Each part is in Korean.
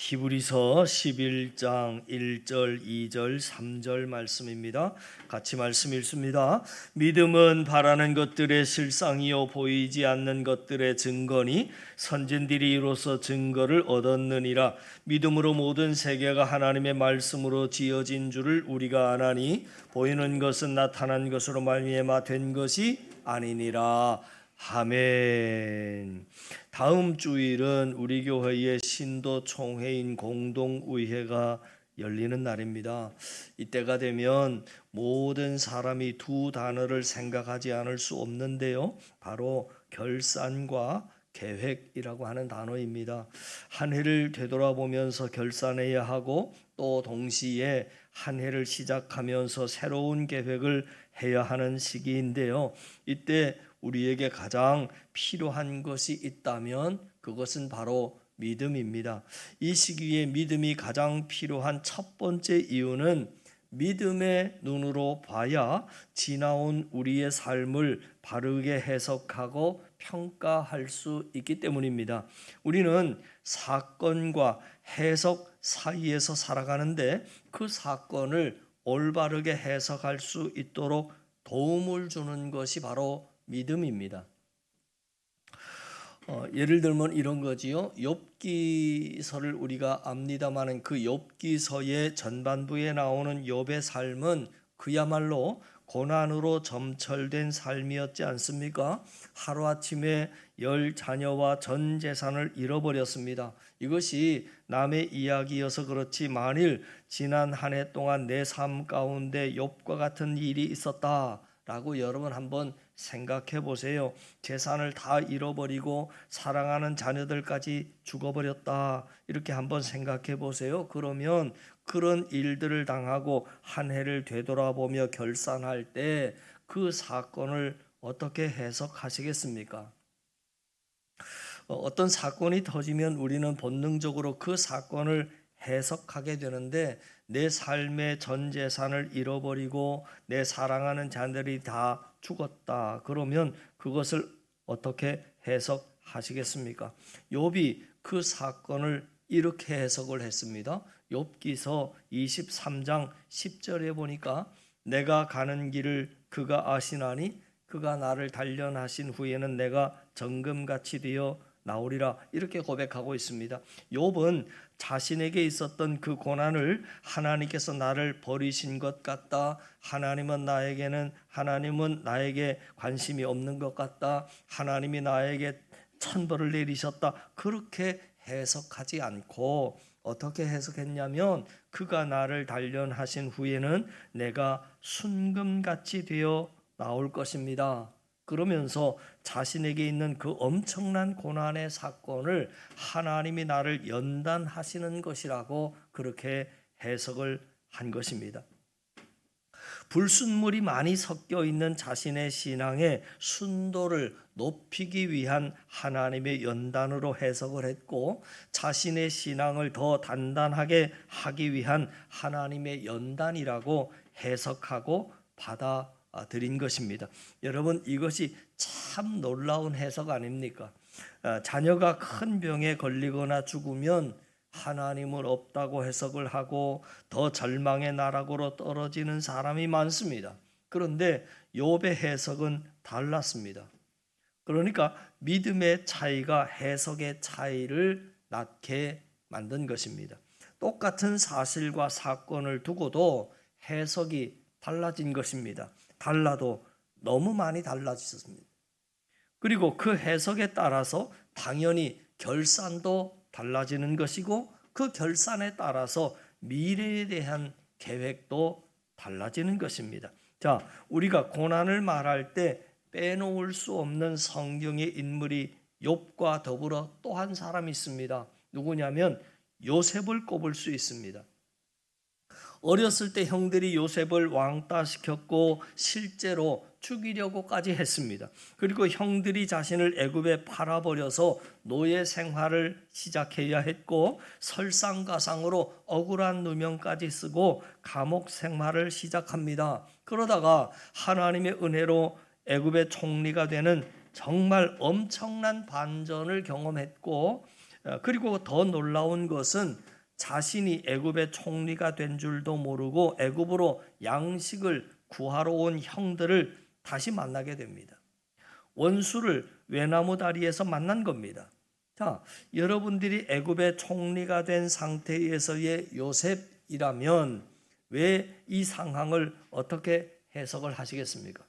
히브리서 11장 1절, 2절, 3절 말씀입니다. 같이 말씀 읽습니다. 믿음은 바라는 것들의 실상이요 보이지 않는 것들의 증거니 선진들이 이로써 증거를 얻었느니라. 믿음으로 모든 세계가 하나님의 말씀으로 지어진 줄을 우리가 아나니 보이는 것은 나타난 것으로 말미암아 된 것이 아니니라. 아멘. 다음 주일은 우리 교회의 신도 총회인 공동의회가 열리는 날입니다. 이때가 되면 모든 사람이 두 단어를 생각하지 않을 수 없는데요. 바로 결산과 계획이라고 하는 단어입니다. 한 해를 되돌아보면서 결산해야 하고 또 동시에 한 해를 시작하면서 새로운 계획을 해야 하는 시기인데요. 이때 우리에게 가장 필요한 것이 있다면 그것은 바로 믿음입니다. 이 시기에 믿음이 가장 필요한 첫 번째 이유는 믿음의 눈으로 봐야 지나온 우리의 삶을 바르게 해석하고 평가할 수 있기 때문입니다. 우리는 사건과 해석 사이에서 살아가는데 그 사건을 올바르게 해석할 수 있도록 도움을 주는 것이 바로 믿음입니다. 예를 들면 이런 거지요. 욥기서를 우리가 압니다마는 그 욥기서의 전반부에 나오는 욥의 삶은 그야말로 고난으로 점철된 삶이었지 않습니까? 하루아침에 10자녀와 전 재산을 잃어버렸습니다. 이것이 남의 이야기여서 그렇지 만일 지난 한 해 동안 내 삶 가운데 욥과 같은 일이 있었다라고 여러분 한번 생각해 보세요. 재산을 다 잃어버리고 사랑하는 자녀들까지 죽어버렸다. 이렇게 한번 생각해 보세요. 그러면 그런 일들을 당하고 한 해를 되돌아보며 결산할 때 그 사건을 어떻게 해석하시겠습니까? 어떤 사건이 터지면 우리는 본능적으로 그 사건을 해석하게 되는데 내 삶의 전 재산을 잃어버리고 내 사랑하는 자녀들이 다 죽었다. 그러면 그것을 어떻게 해석하시겠습니까? 욥이 그 사건을 이렇게 해석을 했습니다. 욥기서 23장 10절에 보니까 내가 가는 길을 그가 아시나니 그가 나를 단련하신 후에는 내가 정금같이 되어 나오리라. 이렇게 고백하고 있습니다. 욥은 자신에게 있었던 그 고난을 하나님께서 나를 버리신 것 같다. 하나님은 나에게 관심이 없는 것 같다. 하나님이 나에게 천벌을 내리셨다. 그렇게 해석하지 않고 어떻게 해석했냐면 그가 나를 단련하신 후에는 내가 순금같이 되어 나올 것입니다. 그러면서 자신에게 있는 그 엄청난 고난의 사건을 하나님이 나를 연단하시는 것이라고 그렇게 해석을 한 것입니다. 불순물이 많이 섞여 있는 자신의 신앙의 순도를 높이기 위한 하나님의 연단으로 해석을 했고 자신의 신앙을 더 단단하게 하기 위한 하나님의 연단이라고 해석하고 받아들인 것입니다. 여러분, 이것이 참 놀라운 해석 아닙니까? 자녀가 큰 병에 걸리거나 죽으면 하나님은 없다고 해석을 하고 더 절망의 나락으로 떨어지는 사람이 많습니다. 그런데 욥의 해석은 달랐습니다. 그러니까 믿음의 차이가 해석의 차이를 낳게 만든 것입니다. 똑같은 사실과 사건을 두고도 해석이 달라진 것입니다. 달라도 너무 많이 달라졌습니다. 그리고 그 해석에 따라서 당연히 결산도 달라지는 것이고 그 결산에 따라서 미래에 대한 계획도 달라지는 것입니다. 자, 우리가 고난을 말할 때 빼놓을 수 없는 성경의 인물이 욥과 더불어 또 한 사람이 있습니다. 누구냐면 요셉을 꼽을 수 있습니다. 어렸을 때 형들이 요셉을 왕따시켰고 실제로 죽이려고까지 했습니다. 그리고 형들이 자신을 애굽에 팔아버려서 노예 생활을 시작해야 했고 설상가상으로 억울한 누명까지 쓰고 감옥 생활을 시작합니다. 그러다가 하나님의 은혜로 애굽의 총리가 되는 정말 엄청난 반전을 경험했고 그리고 더 놀라운 것은 자신이 애굽의 총리가 된 줄도 모르고 애굽으로 양식을 구하러 온 형들을 다시 만나게 됩니다. 원수를 외나무 다리에서 만난 겁니다. 자, 여러분들이 애굽의 총리가 된 상태에서의 요셉이라면 왜 이 상황을 어떻게 해석을 하시겠습니까?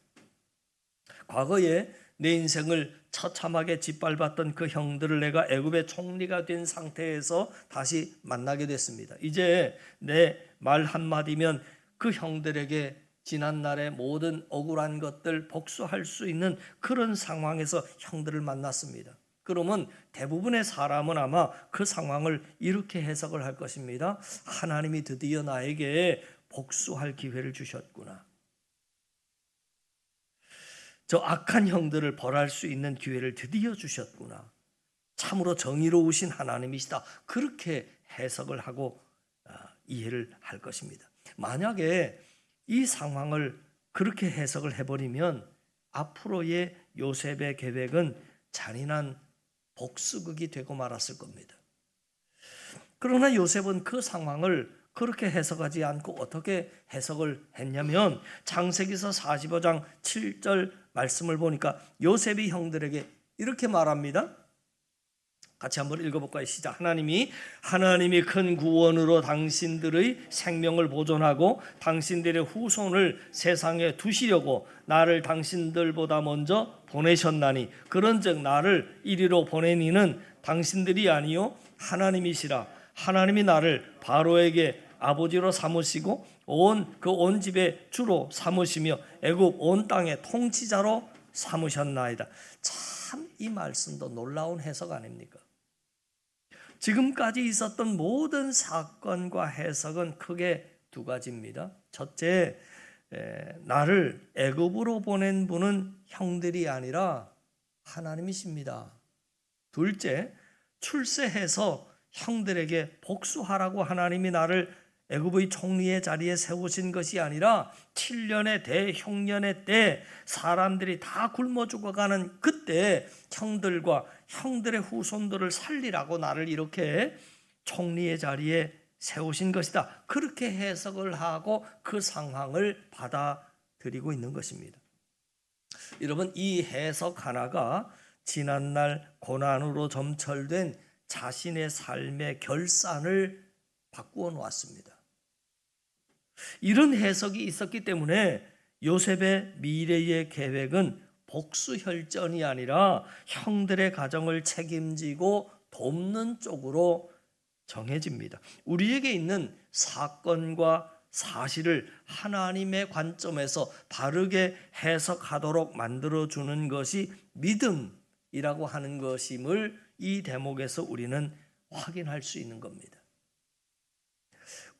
과거에 내 인생을 처참하게 짓밟았던 그 형들을 내가 애굽의 총리가 된 상태에서 다시 만나게 됐습니다. 이제 내 말 한마디면 그 형들에게 지난날의 모든 억울한 것들 복수할 수 있는 그런 상황에서 형들을 만났습니다. 그러면 대부분의 사람은 아마 그 상황을 이렇게 해석을 할 것입니다. 하나님이 드디어 나에게 복수할 기회를 주셨구나. 저 악한 형들을 벌할 수 있는 기회를 드디어 주셨구나. 참으로 정의로우신 하나님이시다. 그렇게 해석을 하고 이해를 할 것입니다. 만약에 이 상황을 그렇게 해석을 해버리면 앞으로의 요셉의 계획은 잔인한 복수극이 되고 말았을 겁니다. 그러나 요셉은 그 상황을 그렇게 해석하지 않고 어떻게 해석을 했냐면 창세기서 45장 7절 말씀을 보니까 요셉이 형들에게 이렇게 말합니다. 같이 한번 읽어볼까요? 시작. 하나님이 큰 구원으로 당신들의 생명을 보존하고 당신들의 후손을 세상에 두시려고 나를 당신들보다 먼저 보내셨나니 그런즉 나를 이리로 보낸 이는 당신들이 아니요 하나님이시라. 하나님이 나를 바로에게 아버지로 삼으시고 온 집의 주로 삼으시며 애굽 온 땅의 통치자로 삼으셨나이다. 참 이 말씀도 놀라운 해석 아닙니까? 지금까지 있었던 모든 사건과 해석은 크게 두 가지입니다. 첫째, 나를 애굽으로 보낸 분은 형들이 아니라 하나님이십니다. 둘째, 출세해서 형들에게 복수하라고 하나님이 나를 애굽의 총리의 자리에 세우신 것이 아니라 7년의 대형년의 때 사람들이 다 굶어 죽어가는 그때 형들과 형들의 후손들을 살리라고 나를 이렇게 총리의 자리에 세우신 것이다. 그렇게 해석을 하고 그 상황을 받아들이고 있는 것입니다. 여러분, 이 해석 하나가 지난날 고난으로 점철된 자신의 삶의 결산을 바꾸어 놓았습니다. 이런 해석이 있었기 때문에 요셉의 미래의 계획은 복수혈전이 아니라 형들의 가정을 책임지고 돕는 쪽으로 정해집니다. 우리에게 있는 사건과 사실을 하나님의 관점에서 바르게 해석하도록 만들어주는 것이 믿음이라고 하는 것임을 이 대목에서 우리는 확인할 수 있는 겁니다.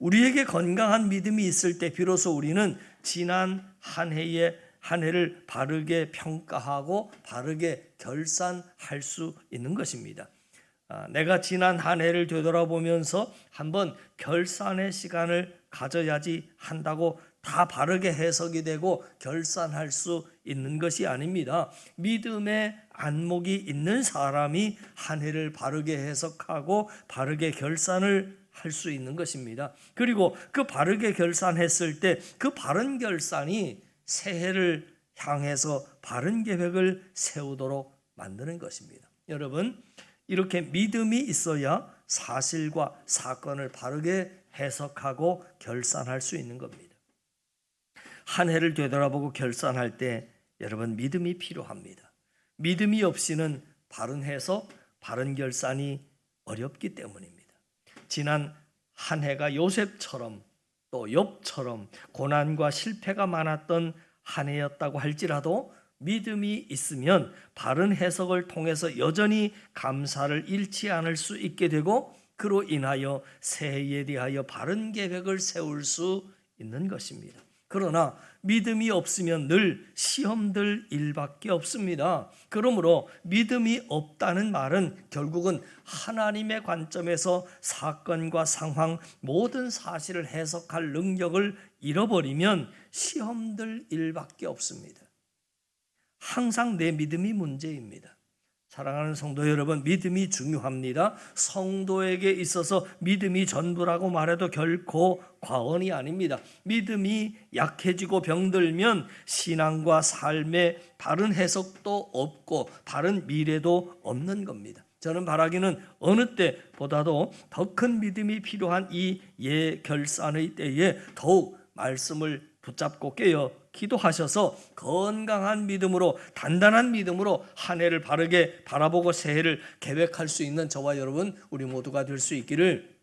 우리에게 건강한 믿음이 있을 때 비로소 우리는 지난 한 해를 바르게 평가하고 바르게 결산할 수 있는 것입니다. 내가 지난 한 해를 되돌아보면서 한번 결산의 시간을 가져야지 한다고 다 바르게 해석이 되고 결산할 수 있는 것이 아닙니다. 믿음의 안목이 있는 사람이 한 해를 바르게 해석하고 바르게 결산을 할 수 있는 것입니다. 그리고 그 바르게 결산했을 때 그 바른 결산이 새해를 향해서 바른 계획을 세우도록 만드는 것입니다. 여러분, 이렇게 믿음이 있어야 사실과 사건을 바르게 해석하고 결산할 수 있는 겁니다. 한 해를 되돌아보고 결산할 때 여러분, 믿음이 필요합니다. 믿음이 없이는 바른 해석, 바른 결산이 어렵기 때문입니다. 지난 한 해가 요셉처럼 또 욥처럼 고난과 실패가 많았던 한 해였다고 할지라도 믿음이 있으면 바른 해석을 통해서 여전히 감사를 잃지 않을 수 있게 되고 그로 인하여 새해에 대하여 바른 계획을 세울 수 있는 것입니다. 그러나 믿음이 없으면 늘 시험들 일밖에 없습니다. 그러므로 믿음이 없다는 말은 결국은 하나님의 관점에서 사건과 상황, 모든 사실을 해석할 능력을 잃어버리면 시험들 일밖에 없습니다. 항상 내 믿음이 문제입니다. 사랑하는 성도 여러분, 믿음이 중요합니다. 성도에게 있어서 믿음이 전부라고 말해도 결코 과언이 아닙니다. 믿음이 약해지고 병들면 신앙과 삶의 다른 해석도 없고 다른 미래도 없는 겁니다. 저는 바라기는 어느 때보다도 더 큰 믿음이 필요한 이 예결산의 때에 더욱 말씀을 붙잡고 깨어 기도하셔서 건강한 믿음으로, 단단한 믿음으로 한 해를 바르게 바라보고 새해를 계획할 수 있는 저와 여러분, 우리 모두가 될 수 있기를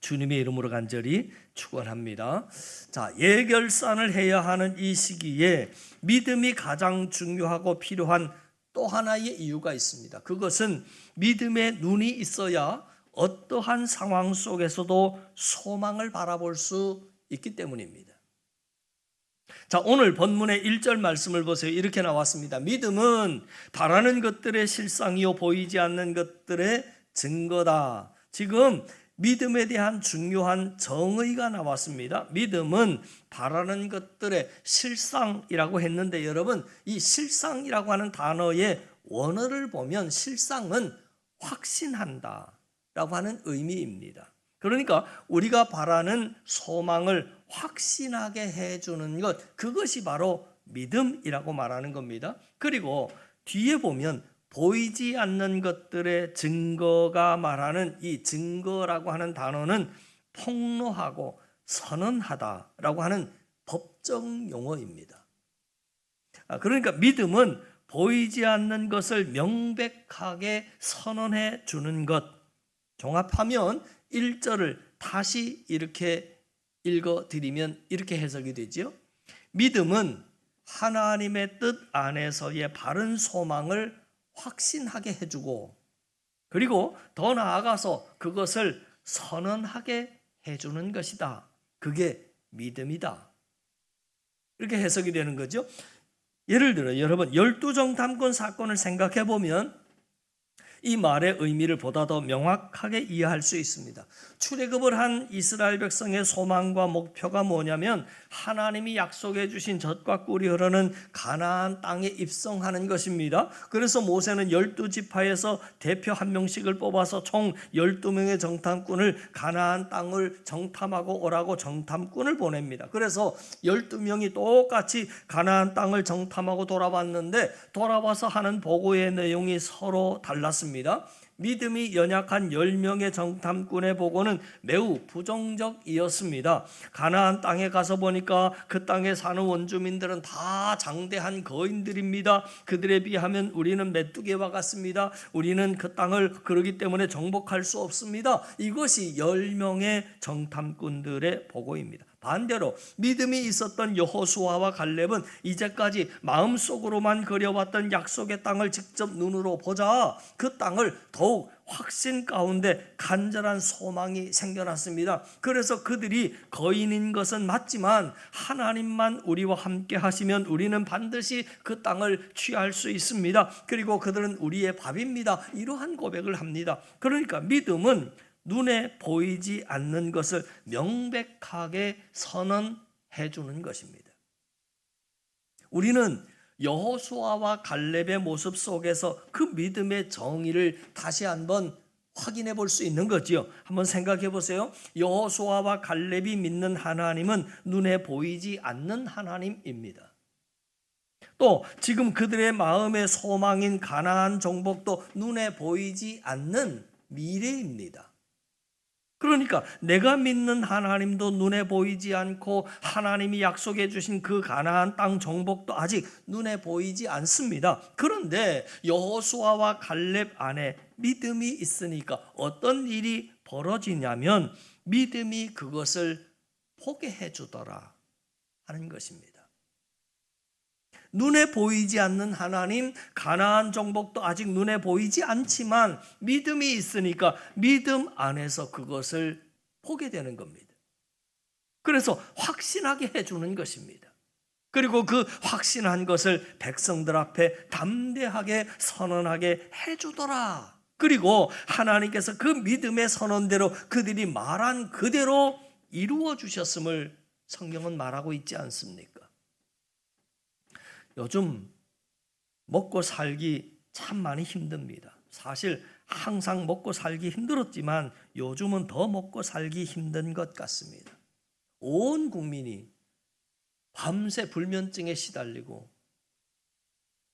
주님의 이름으로 간절히 축원합니다. 자, 예결산을 해야 하는 이 시기에 믿음이 가장 중요하고 필요한 또 하나의 이유가 있습니다. 그것은 믿음의 눈이 있어야 어떠한 상황 속에서도 소망을 바라볼 수 있기 때문입니다. 자, 오늘 본문의 1절 말씀을 보세요. 이렇게 나왔습니다. 믿음은 바라는 것들의 실상이요 보이지 않는 것들의 증거다. 지금 믿음에 대한 중요한 정의가 나왔습니다. 믿음은 바라는 것들의 실상이라고 했는데, 여러분, 이 실상이라고 하는 단어의 원어를 보면 실상은 확신한다 라고 하는 의미입니다. 그러니까 우리가 바라는 소망을 확신하게 해주는 것, 그것이 바로 믿음이라고 말하는 겁니다. 그리고 뒤에 보면 보이지 않는 것들의 증거가 말하는 이 증거라고 하는 단어는 폭로하고 선언하다라고 하는 법정 용어입니다. 그러니까 믿음은 보이지 않는 것을 명백하게 선언해 주는 것. 종합하면 1절을 다시 이렇게 읽어드리면 이렇게 해석이 되죠. 믿음은 하나님의 뜻 안에서의 바른 소망을 확신하게 해주고, 그리고 더 나아가서 그것을 선언하게 해주는 것이다. 그게 믿음이다. 이렇게 해석이 되는 거죠. 예를 들어 여러분, 12정탐꾼 사건을 생각해 보면 이 말의 의미를 보다 더 명확하게 이해할 수 있습니다. 출애굽을 한 이스라엘 백성의 소망과 목표가 뭐냐면 하나님이 약속해 주신 젖과 꿀이 흐르는 가나안 땅에 입성하는 것입니다. 그래서 모세는 12지파에서 대표 한 명씩을 뽑아서 총 12명의 정탐꾼을 가나안 땅을 정탐하고 오라고 정탐꾼을 보냅니다. 그래서 12명이 똑같이 가나안 땅을 정탐하고 돌아왔는데, 돌아와서 하는 보고의 내용이 서로 달랐습니다. 믿음이 연약한 10명의 정탐꾼의 보고는 매우 부정적이었습니다. 가나안 땅에 가서 보니까 그 땅에 사는 원주민들은 다 장대한 거인들입니다. 그들에 비하면 우리는 메뚜기와 같습니다. 우리는 그 땅을 그러기 때문에 정복할 수 없습니다. 이것이 10명의 정탐꾼들의 보고입니다. 반대로 믿음이 있었던 여호수아와 갈렙은 이제까지 마음속으로만 그려왔던 약속의 땅을 직접 눈으로 보자 그 땅을 더욱 확신 가운데 간절한 소망이 생겨났습니다. 그래서 그들이 거인인 것은 맞지만 하나님만 우리와 함께 하시면 우리는 반드시 그 땅을 취할 수 있습니다. 그리고 그들은 우리의 밥입니다. 이러한 고백을 합니다. 그러니까 믿음은 눈에 보이지 않는 것을 명백하게 선언해 주는 것입니다. 우리는 여호수아와 갈렙의 모습 속에서 그 믿음의 정의를 다시 한번 확인해 볼 수 있는 거지요. 한번 생각해 보세요. 여호수아와 갈렙이 믿는 하나님은 눈에 보이지 않는 하나님입니다. 또 지금 그들의 마음의 소망인 가나안 정복도 눈에 보이지 않는 미래입니다. 그러니까 내가 믿는 하나님도 눈에 보이지 않고 하나님이 약속해 주신 그 가나안 땅 정복도 아직 눈에 보이지 않습니다. 그런데 여호수아와 갈렙 안에 믿음이 있으니까 어떤 일이 벌어지냐면 믿음이 그것을 포기해 주더라 하는 것입니다. 눈에 보이지 않는 하나님, 가나안 정복도 아직 눈에 보이지 않지만 믿음이 있으니까 믿음 안에서 그것을 보게 되는 겁니다. 그래서 확신하게 해주는 것입니다. 그리고 그 확신한 것을 백성들 앞에 담대하게 선언하게 해주더라. 그리고 하나님께서 그 믿음의 선언대로 그들이 말한 그대로 이루어 주셨음을 성경은 말하고 있지 않습니까? 요즘 먹고 살기 참 많이 힘듭니다. 사실 항상 먹고 살기 힘들었지만 요즘은 더 먹고 살기 힘든 것 같습니다. 온 국민이 밤새 불면증에 시달리고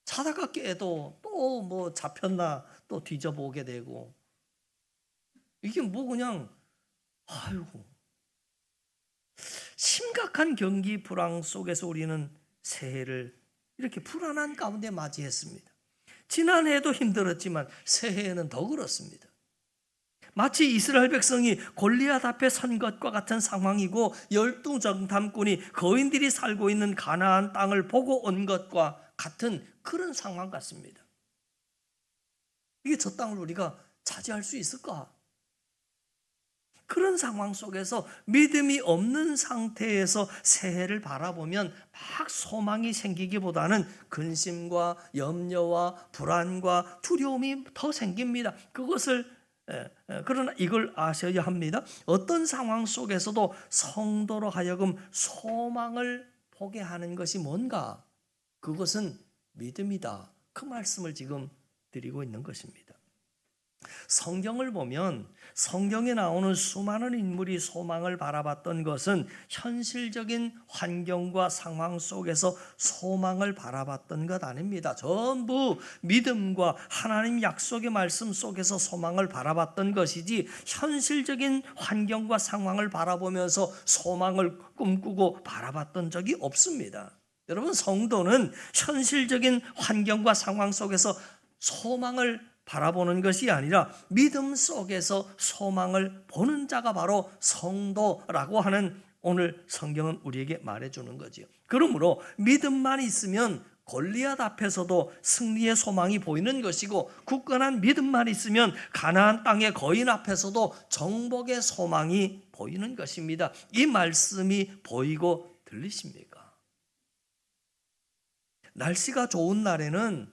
자다가 깨도 또 뭐 잡혔나 또 뒤져보게 되고, 이게 뭐 그냥 아이고, 심각한 경기 불황 속에서 우리는 새해를 이렇게 불안한 가운데 맞이했습니다. 지난해에도 힘들었지만 새해에는 더 그렇습니다. 마치 이스라엘 백성이 골리앗 앞에 선 것과 같은 상황이고, 열두 정탐꾼이 거인들이 살고 있는 가나안 땅을 보고 온 것과 같은 그런 상황 같습니다. 이게 저 땅을 우리가 차지할 수 있을까? 그런 상황 속에서 믿음이 없는 상태에서 새해를 바라보면 막 소망이 생기기보다는 근심과 염려와 불안과 두려움이 더 생깁니다. 그러나 이걸 아셔야 합니다. 어떤 상황 속에서도 성도로 하여금 소망을 보게 하는 것이 뭔가? 그것은 믿음이다. 그 말씀을 지금 드리고 있는 것입니다. 성경을 보면 성경에 나오는 수많은 인물이 소망을 바라봤던 것은 현실적인 환경과 상황 속에서 소망을 바라봤던 것 아닙니다. 전부 믿음과 하나님 약속의 말씀 속에서 소망을 바라봤던 것이지, 현실적인 환경과 상황을 바라보면서 소망을 꿈꾸고 바라봤던 적이 없습니다. 여러분, 성도는 현실적인 환경과 상황 속에서 소망을 바라보는 것이 아니라 믿음 속에서 소망을 보는 자가 바로 성도라고 하는 오늘 성경은 우리에게 말해주는 거지요. 그러므로 믿음만 있으면 골리앗 앞에서도 승리의 소망이 보이는 것이고, 굳건한 믿음만 있으면 가나안 땅의 거인 앞에서도 정복의 소망이 보이는 것입니다. 이 말씀이 보이고 들리십니까? 날씨가 좋은 날에는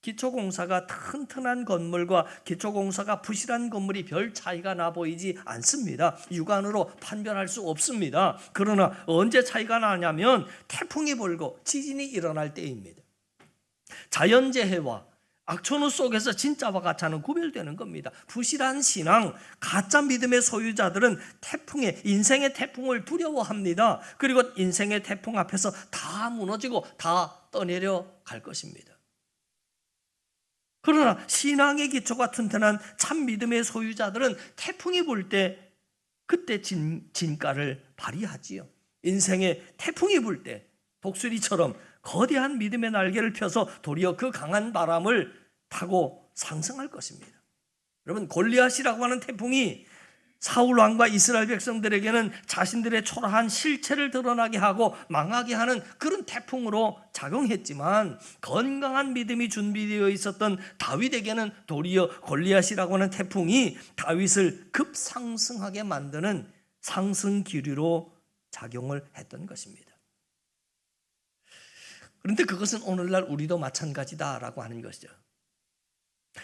기초공사가 튼튼한 건물과 기초공사가 부실한 건물이 별 차이가 나 보이지 않습니다. 육안으로 판별할 수 없습니다. 그러나 언제 차이가 나냐면 태풍이 불고 지진이 일어날 때입니다. 자연재해와 악천후 속에서 진짜와 가짜는 구별되는 겁니다. 부실한 신앙, 가짜 믿음의 소유자들은 인생의 태풍을 두려워합니다. 그리고 인생의 태풍 앞에서 다 무너지고 다 떠내려 갈 것입니다. 그러나 신앙의 기초가 튼튼한 참 믿음의 소유자들은 태풍이 불 때 그때 진가를 발휘하지요. 인생의 태풍이 불 때 독수리처럼 거대한 믿음의 날개를 펴서 도리어 그 강한 바람을 타고 상승할 것입니다. 여러분, 골리앗이라고 하는 태풍이 사울 왕과 이스라엘 백성들에게는 자신들의 초라한 실체를 드러나게 하고 망하게 하는 그런 태풍으로 작용했지만, 건강한 믿음이 준비되어 있었던 다윗에게는 도리어 골리앗이라고 하는 태풍이 다윗을 급상승하게 만드는 상승 기류로 작용을 했던 것입니다. 그런데 그것은 오늘날 우리도 마찬가지다라고 하는 것이죠.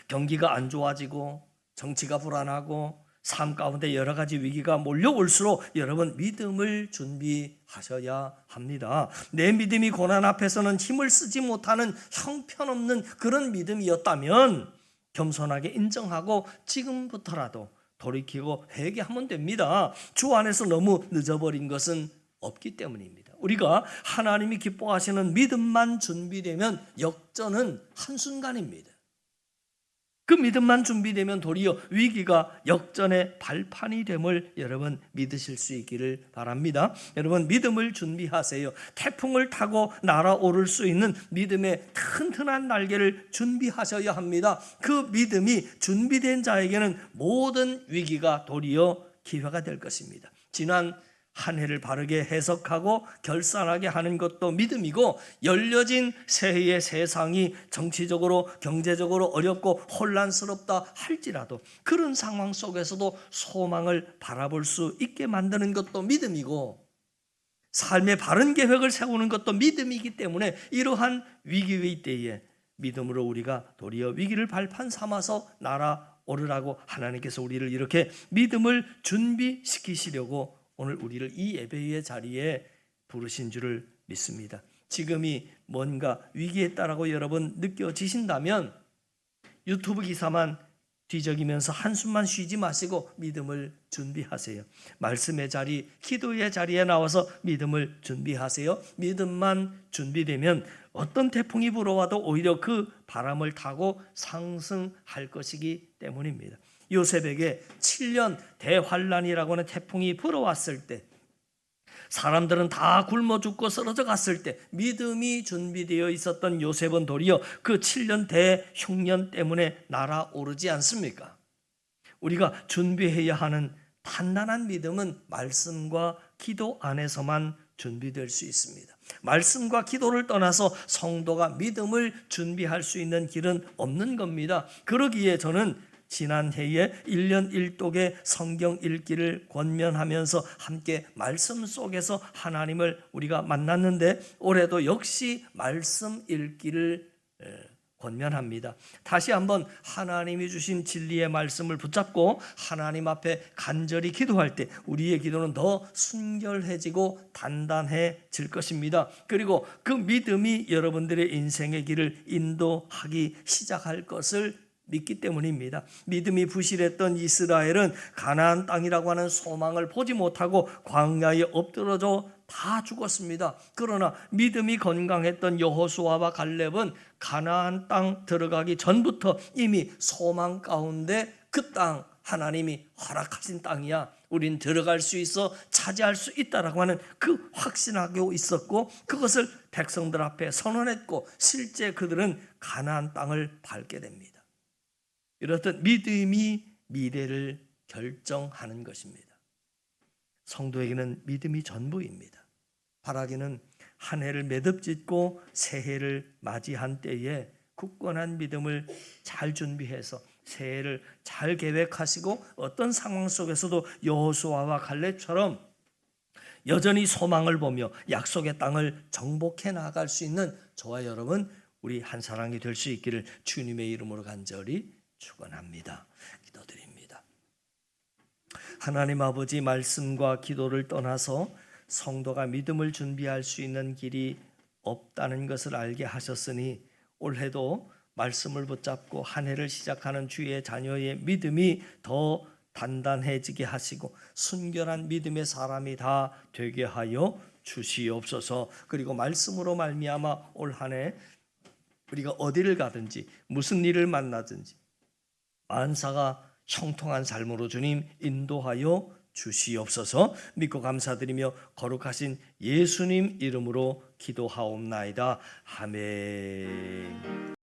경기가 안 좋아지고 정치가 불안하고 삶 가운데 여러 가지 위기가 몰려올수록 여러분, 믿음을 준비하셔야 합니다. 내 믿음이 고난 앞에서는 힘을 쓰지 못하는 형편없는 그런 믿음이었다면 겸손하게 인정하고 지금부터라도 돌이키고 회개하면 됩니다. 주 안에서 너무 늦어버린 것은 없기 때문입니다. 우리가 하나님이 기뻐하시는 믿음만 준비되면 역전은 한순간입니다. 그 믿음만 준비되면 도리어 위기가 역전의 발판이 됨을 여러분 믿으실 수 있기를 바랍니다. 여러분, 믿음을 준비하세요. 태풍을 타고 날아오를 수 있는 믿음의 튼튼한 날개를 준비하셔야 합니다. 그 믿음이 준비된 자에게는 모든 위기가 도리어 기회가 될 것입니다. 지난 한 해를 바르게 해석하고 결산하게 하는 것도 믿음이고, 열려진 새해의 세상이 정치적으로 경제적으로 어렵고 혼란스럽다 할지라도 그런 상황 속에서도 소망을 바라볼 수 있게 만드는 것도 믿음이고, 삶의 바른 계획을 세우는 것도 믿음이기 때문에 이러한 위기의 때에 믿음으로 우리가 도리어 위기를 발판 삼아서 날아오르라고 하나님께서 우리를 이렇게 믿음을 준비시키시려고 오늘 우리를 이 예배의 자리에 부르신 줄을 믿습니다. 지금이 뭔가 위기에 있다라고 여러분 느껴지신다면 유튜브 기사만 뒤적이면서 한숨만 쉬지 마시고 믿음을 준비하세요. 말씀의 자리, 기도의 자리에 나와서 믿음을 준비하세요. 믿음만 준비되면 어떤 태풍이 불어와도 오히려 그 바람을 타고 상승할 것이기 때문입니다. 요셉에게 7년 대환란이라고 하는 태풍이 불어왔을 때, 사람들은 다 굶어 죽고 쓰러져 갔을 때 믿음이 준비되어 있었던 요셉은 도리어 그 7년 대흉년 때문에 날아오르지 않습니까? 우리가 준비해야 하는 단단한 믿음은 말씀과 기도 안에서만 준비될 수 있습니다. 말씀과 기도를 떠나서 성도가 믿음을 준비할 수 있는 길은 없는 겁니다. 그러기에 저는 지난해에 1년 1독의 성경 읽기를 권면하면서 함께 말씀 속에서 하나님을 우리가 만났는데, 올해도 역시 말씀 읽기를 권면합니다. 다시 한번 하나님이 주신 진리의 말씀을 붙잡고 하나님 앞에 간절히 기도할 때 우리의 기도는 더 순결해지고 단단해질 것입니다. 그리고 그 믿음이 여러분들의 인생의 길을 인도하기 시작할 것을 믿기 때문입니다. 믿음이 부실했던 이스라엘은 가나안 땅이라고 하는 소망을 보지 못하고 광야에 엎드러져 다 죽었습니다. 그러나 믿음이 건강했던 여호수아와 갈렙은 가나안 땅 들어가기 전부터 이미 소망 가운데 그 땅, 하나님이 허락하신 땅이야, 우린 들어갈 수 있어, 차지할 수 있다라고 하는 그 확신하고 있었고, 그것을 백성들 앞에 선언했고 실제 그들은 가나안 땅을 밟게 됩니다. 이렇듯 믿음이 미래를 결정하는 것입니다. 성도에게는 믿음이 전부입니다. 바라기는 한 해를 매듭짓고 새해를 맞이한 때에 굳건한 믿음을 잘 준비해서 새해를 잘 계획하시고 어떤 상황 속에서도 여호수아와 갈렙처럼 여전히 소망을 보며 약속의 땅을 정복해 나갈 수 있는 저와 여러분, 우리 한 사람이 될 수 있기를 주님의 이름으로 간절히 축원합니다. 기도드립니다. 하나님 아버지, 말씀과 기도를 떠나서 성도가 믿음을 준비할 수 있는 길이 없다는 것을 알게 하셨으니 올해도 말씀을 붙잡고 한 해를 시작하는 주의 자녀의 믿음이 더 단단해지게 하시고 순결한 믿음의 사람이 다 되게 하여 주시옵소서. 그리고 말씀으로 말미암아 올 한 해 우리가 어디를 가든지 무슨 일을 만나든지 만사가 형통한 삶으로 주님 인도하여 주시옵소서. 믿고 감사드리며 거룩하신 예수님 이름으로 기도하옵나이다. 아멘.